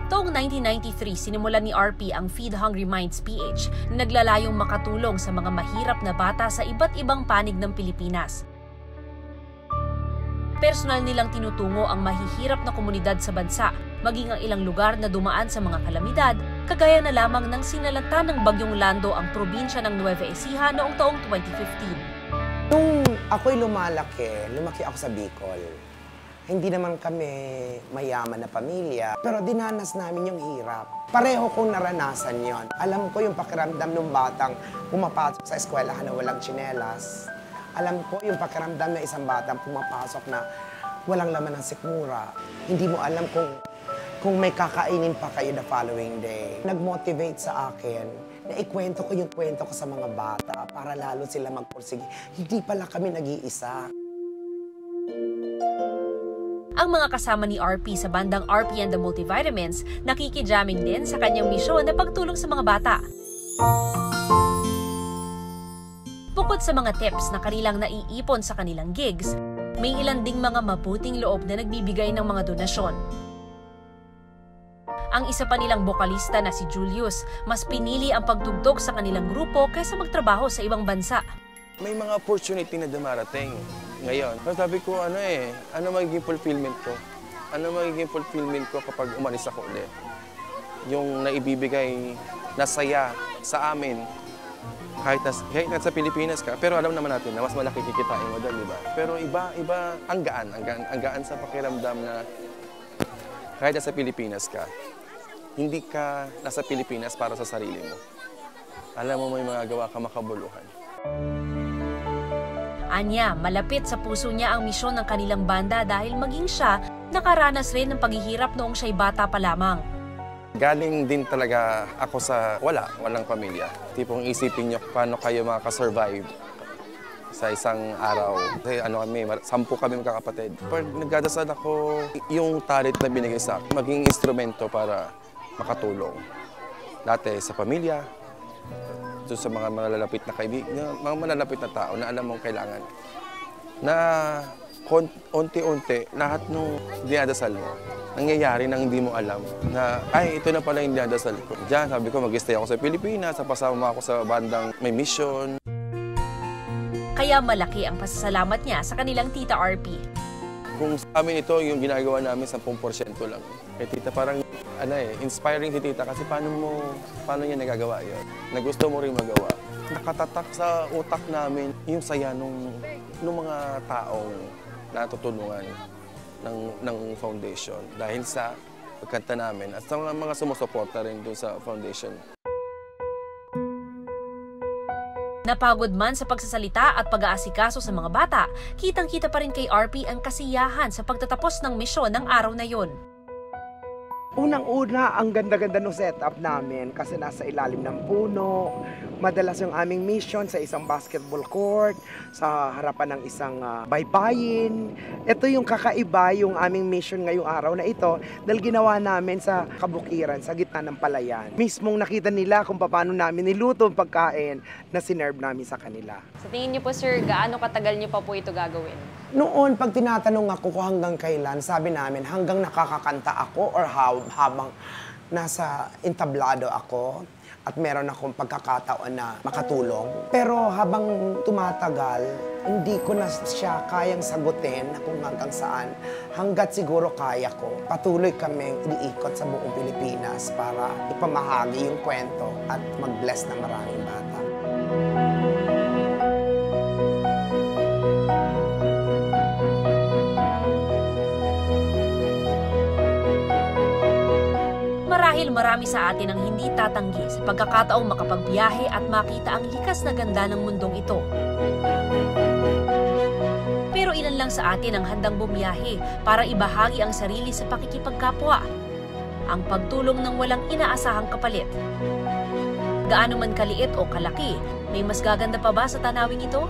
Taong 1993, sinimulan ni RP ang Feed Hungry Minds PH na naglalayong makatulong sa mga mahirap na bata sa iba't ibang panig ng Pilipinas. Personal nilang tinutungo ang mahihirap na komunidad sa bansa, maging ang ilang lugar na dumaan sa mga kalamidad, kagaya na lamang ng sinalanta ng Bagyong Lando ang probinsya ng Nueva Ecija noong taong 2015. Nung ako'y lumaki ako sa Bicol. Hindi naman kami mayaman na pamilya, pero dinanas namin yung hirap. Pareho kong naranasan yon. Alam ko yung pakiramdam ng batang pumapasok sa eskwelahan na walang tsinelas. Alam ko yung pakiramdam ng isang batang pumapasok na walang laman ng sikmura. Hindi mo alam kung may kakainin pa kayo the following day. Nag-motivate sa akin na ikwento ko yung kwento ko sa mga bata para lalo sila magpursige. Hindi pala kami nag-iisa. Ang mga kasama ni RP sa bandang RP and the Multivitamins, nakikijamming din sa kanyang misyon na pagtulong sa mga bata. Bukod sa mga tips na kanilang naiipon sa kanilang gigs, may ilan ding mga mabuting loob na nagbibigay ng mga donasyon. Ang isa pa nilang bokalista na si Julius, mas pinili ang pagtugtog sa kanilang grupo kaysa magtrabaho sa ibang bansa. May mga opportunity na dumarating ngayon. So sabi ko, ano magiging fulfillment ko? Ano magiging fulfillment ko kapag umalis ako ulit? Yung naibibigay na saya sa amin, kahit nasa Pilipinas ka, pero alam naman natin na mas malaki kikitain mo doon, di ba? Pero iba, ang gaan sa pakiramdam na kahit nasa Pilipinas ka, hindi ka nasa Pilipinas para sa sarili mo. Alam mo may mga gawa ka makabuluhan. Anya, malapit sa puso niya ang misyon ng kanilang banda dahil maging siya nakaranas rin ng paghihirap noong siya'y bata pa lamang. Galing din talaga ako sa walang pamilya. Tipong isipin niyo paano kayo makaka-survive sa isang araw. Kasi kami, 10 kami magkakapatid. Pag nagdadasal ako, yung talent na binigay sa akin, maging instrumento para makatulong. Dati sa pamilya, doon sa mga malalapit na kaibigan, mga malalapit na tao na alam mong kailangan. Na unti-unti, lahat ng dinadasal mo, nangyayari nang hindi mo alam na, ay, ito na pala yung dinadasal ko. Diyan, sabi ko, mag-stay ako sa Pilipinas, pasama ako sa bandang may mission. Kaya malaki ang pasasalamat niya sa kanilang tita RP. Kung sa amin ito, yung ginagawa namin 10% lang. Kay tita, parang inspiring si tita kasi paano niya nagagawa yun? Na gusto mo rin magawa. Nakatatak sa utak namin yung saya nung mga taong natutulungan ng foundation dahil sa pagkanta namin at sa mga sumusuporta rin doon sa foundation. Napagod man sa pagsasalita at pag-aasikaso sa mga bata, kitang-kita pa rin kay RP ang kasiyahan sa pagtatapos ng misyon ng araw na yon. Unang-una, ang ganda-ganda ng setup namin kasi nasa ilalim ng puno. Madalas yung aming mission sa isang basketball court, sa harapan ng isang baybayin. Ito yung kakaiba yung aming mission ngayong araw na ito dahil ginawa namin sa kabukiran, sa gitna ng palayan. Mismong nakita nila kung paano namin niluto ang pagkain na sinerve namin sa kanila. Sa tingin niyo po, sir, gaano katagal niyo pa po ito gagawin? Noon, pag tinatanong ako kung hanggang kailan, sabi namin hanggang nakakakanta ako or habang nasa entablado ako at meron akong pagkakataon na makatulong. Pero habang tumatagal, hindi ko na siya kayang sagutin kung hanggang saan. Hanggat siguro kaya ko, patuloy kaming iniikot sa buong Pilipinas para ipamahagi yung kwento at mag-bless ng maraming bata. Marahil marami sa atin ang hindi tatanggi sa pagkakataong makapagbiyahe at makita ang likas na ganda ng mundong ito. Pero ilan lang sa atin ang handang bumiyahe para ibahagi ang sarili sa pakikipagkapwa. Ang pagtulong ng walang inaasahang kapalit. Gaano man kaliit o kalaki, may mas gaganda pa ba sa tanawing ito?